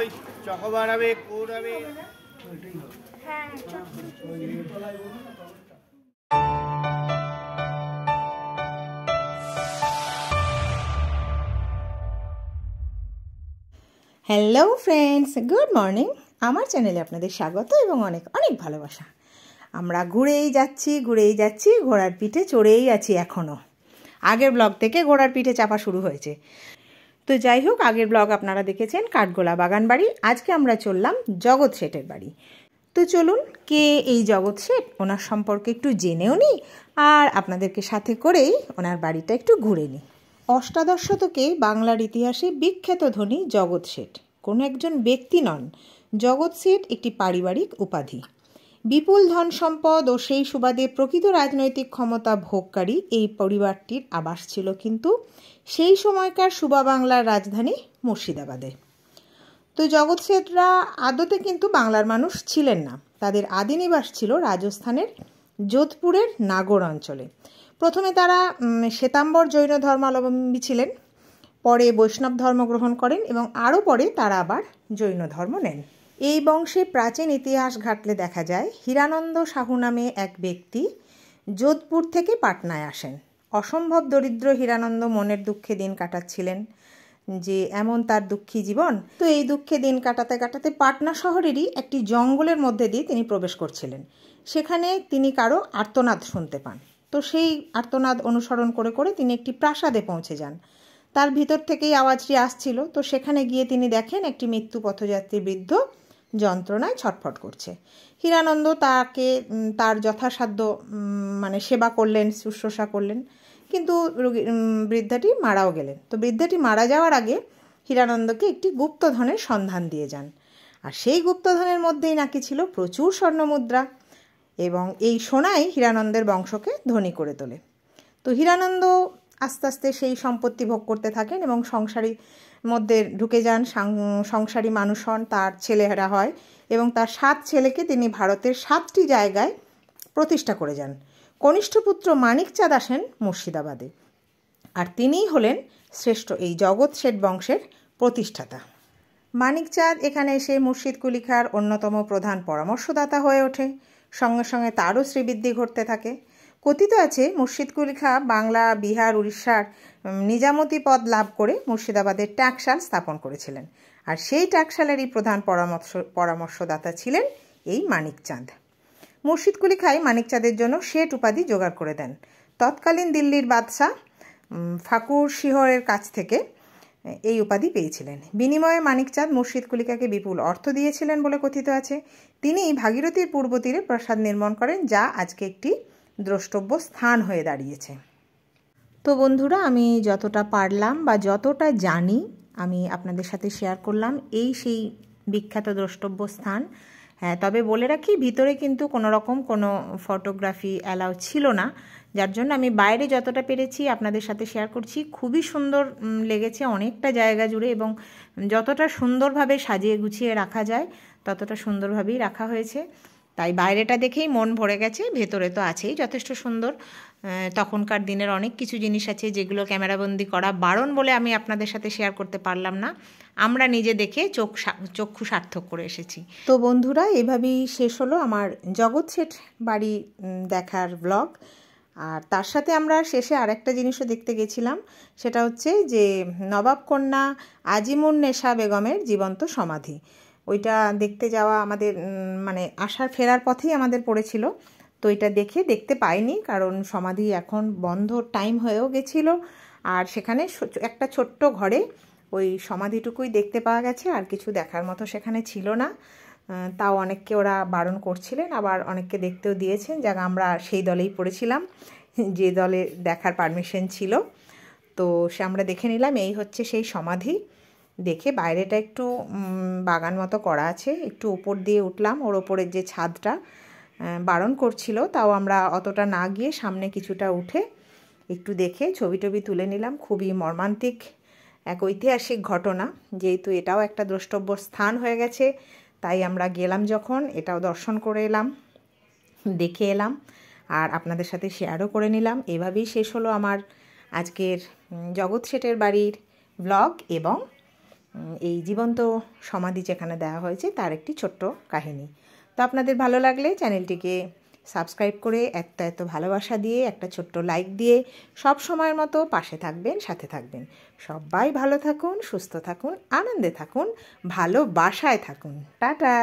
ওই চকোবার হবে, কোড হবে। Hello friends, good morning. আমার চ্যানেলে আপনাদের স্বাগত এবং অনেক অনেক ভালোবাসা। আমরা ঘুরেই যাচ্ছি, ঘোড়ার পিঠে চড়েই আছি এখনও। আগের ব্লগ থেকে ঘোড়ার পিঠে চাপা শুরু হয়েছে। তো যাই হোক, আগের ব্লগ আপনারা দেখেছেন কাঠগোলা বাগান বাড়ি। আজকে আমরা চললাম জগৎ শেঠের বাড়ি। তো চলুন, কে এই জগৎ শেঠ, ওনার সম্পর্কে একটু জেনেও নিই, আর আপনাদেরকে সাথে করেই ওনার বাড়িটা একটু ঘুরে নিই। অষ্টাদশ শতকে বাংলার ইতিহাসে বিখ্যাত ধনী জগৎ শেঠ কোনো একজন ব্যক্তি নন। জগৎ শেঠ একটি পারিবারিক উপাধি। বিপুল ধন সম্পদ ও সেই সুবাদে প্রকৃত রাজনৈতিক ক্ষমতা ভোগকারী এই পরিবারটির আবাস ছিল কিন্তু সেই সময়কার সুবা বাংলার রাজধানী মুর্শিদাবাদে। তো জগৎ শেঠরা আদতে কিন্তু বাংলার মানুষ ছিলেন না। তাদের আদি নিবাস ছিল রাজস্থানের যোধপুরের নাগর অঞ্চলে। প্রথমে তারা শ্বেতাম্বর জৈন ধর্মাবলম্বী ছিলেন, পরে বৈষ্ণব ধর্ম গ্রহণ করেন এবং আরও পরে তারা আবার জৈন ধর্ম নেন। এই বংশে প্রাচীন ইতিহাস ঘাটলে দেখা যায় হীরানন্দ সাহু নামে এক ব্যক্তি যোধপুর থেকে পাটনায় আসেন। অসম্ভব দরিদ্র হীরানন্দ মনের দুঃখে দিন কাটাচ্ছিলেন, যে এমন তার দুঃখী জীবন। তো এই দুঃখে দিন কাটাতে কাটাতে পাটনা শহরেরই একটি জঙ্গলের মধ্যে দিয়ে তিনি প্রবেশ করছিলেন। সেখানে তিনি কারো আর্তনাদ শুনতে পান। তো সেই আর্তনাদ অনুসরণ করে করে তিনি একটি প্রাসাদে পৌঁছে যান। তার ভিতর থেকেই আওয়াজটি আসছিল। তো সেখানে গিয়ে তিনি দেখেন একটি মৃত্যু পথযাত্রী বৃদ্ধ যন্ত্রণায় ছটফট করছে। হীরানন্দ তাকে তার যথাসাধ্য সেবা করলেন, শুশ্রূষা করলেন, কিন্তু বৃদ্ধাটি মারাও গেলেন। তো বৃদ্ধাটি মারা যাওয়ার আগে হীরানন্দকে একটি গুপ্তধনের সন্ধান দিয়ে যান। আর সেই গুপ্তধনের মধ্যেই নাকি ছিল প্রচুর স্বর্ণমুদ্রা, এবং এই সোনাই হীরানন্দের বংশকে ধনী করে তোলে। তো হীরানন্দ আস্তে আস্তে সেই সম্পত্তি ভোগ করতে থাকেন এবং সংসারী মধ্যে ঢুকে যান, সংসারী মানুষ হন, তার ছেলেরা হয় এবং তার 7 ছেলেকে তিনি ভারতের 7টি জায়গায় প্রতিষ্ঠা করে যান। কনিষ্ঠ পুত্র মানিকচাঁদ আসেন মুর্শিদাবাদে, আর তিনিই হলেন শ্রেষ্ঠ এই জগৎ শেঠ বংশের প্রতিষ্ঠাতা। মানিকচাঁদ এখানে এসে মুর্শিদ কুলি খাঁর অন্যতম প্রধান পরামর্শদাতা হয়ে ওঠে। সঙ্গে সঙ্গে তারও শ্রীবৃদ্ধি ঘটতে থাকে। কথিত আছে মুর্শিদ কুলি খাঁ বাংলা, বিহার, উড়িষ্যার নিজামতি পদ লাভ করে মুর্শিদাবাদের টাকশাল স্থাপন করেছিলেন, আর সেই টাকশালেরই প্রধান পরামর্শদাতা ছিলেন এই মানিকচাঁদ। মুর্শিদ কুলি খাঁ মানিকচাঁদের জন্য শেঠ উপাধি জোগাড় করে দেন। তৎকালীন দিল্লির বাদশাহ ফাকুর শিহরের কাছ থেকে এই উপাধি পেয়েছিলেন। বিনিময়ে মানিকচাঁদ মুর্শিদ কুলি খাঁকে বিপুল অর্থ দিয়েছিলেন বলে কথিত আছে। তিনি ভাগীরথীর পূর্ব তীরে প্রাসাদ নির্মাণ করেন, যা আজকে একটি দ্রষ্টব্য স্থান হয়ে দাঁড়িয়েছে। তো বন্ধুরা, আমি যতটা পারলাম বা যতটা জানি আমি আপনাদের সাথে শেয়ার করলাম। এই সেই বিখ্যাত দ্রষ্টব্য স্থান। হ্যাঁ, তবে বলে রাখি, ভিতরে কিন্তু কোনো রকম কোনো ফটোগ্রাফি অ্যালাউ ছিল না, যার জন্য আমি বাইরে যতটা পেরেছি আপনাদের সাথে শেয়ার করছি। খুবই সুন্দর লেগেছে অনেকটা জায়গা জুড়ে, এবং যতটা সুন্দরভাবে সাজিয়ে গুছিয়ে রাখা যায় ততটা সুন্দরভাবেই রাখা হয়েছে। তাই বাইরেটা দেখেই মন ভরে গেছে। ভেতরে তো আছেই যথেষ্ট সুন্দর। তখনকার দিনের অনেক কিছু জিনিস আছে যেগুলো ক্যামেরাবন্দি করা বারণ বলে আমি আপনাদের সাথে শেয়ার করতে পারলাম না। আমরা নিজে দেখে চক্ষু সার্থক করে এসেছি। তো বন্ধুরা, এভাবেই শেষ হলো আমার জগৎ শেঠ বাড়ি দেখার ব্লগ। আর তার সাথে আমরা শেষে আরেকটা জিনিসও দেখতে গেছিলাম, সেটা হচ্ছে যে নবাব কন্যা আজিমুন্নেসা বেগমের জীবন্ত সমাধি। ওইটা দেখতে যাওয়া আমাদের আসার ফেরার পথেই আমাদের পড়েছিল। তো এটা দেখতে পাইনি, কারণ সমাধি এখন বন্ধ টাইম হয়েও গেছিলো। আর সেখানে একটা ছোট্ট ঘরে ওই সমাধিটুকুই দেখতে পাওয়া গেছে, আর কিছু দেখার মতো সেখানে ছিল না। তাও অনেককে ওরা বারণ করছিলেন, আবার অনেককে দেখতেও দিয়েছেন। যাক, আমরা সেই দলেই পড়েছিলাম যে দলে দেখার পারমিশন ছিল। তো সে আমরা দেখে নিলাম। এই হচ্ছে সেই সমাধি। দেখে বাইরেটা একটু বাগান মতো করা আছে, একটু উপর দিয়ে উঠলাম। ওর ওপরের যে ছাদটা বারণ করছিল, তাও আমরা অতটা না গিয়ে সামনে কিছুটা উঠে একটু দেখে ছবি টবি তুলে নিলাম। খুবই মর্মান্তিক এক ঐতিহাসিক ঘটনা, যেহেতু এটাও একটা দ্রষ্টব্য স্থান হয়ে গেছে, তাই আমরা গেলাম যখন, এটাও দর্শন করে এলাম, দেখে এলাম, আর আপনাদের সাথে শেয়ারও করে নিলাম। এভাবেই শেষ হলো আমার আজকের জগৎ শেঠের বাড়ির ব্লগ এবং এই জীবন্ত সমাধি যেখানে দেওয়া হয়েছে তার একটি ছোট্ট কাহিনী। তো আপনাদের ভালো লাগলে চ্যানেলটিকে সাবস্ক্রাইব করে এত ভালোবাসা দিয়ে একটা ছোট্ট লাইক দিয়ে সব সময়ের মতো পাশে থাকবেন, সাথে থাকবেন। সবাই ভালো থাকুন, সুস্থ থাকুন, আনন্দে থাকুন, ভালোবাসায় থাকুন। টাটা।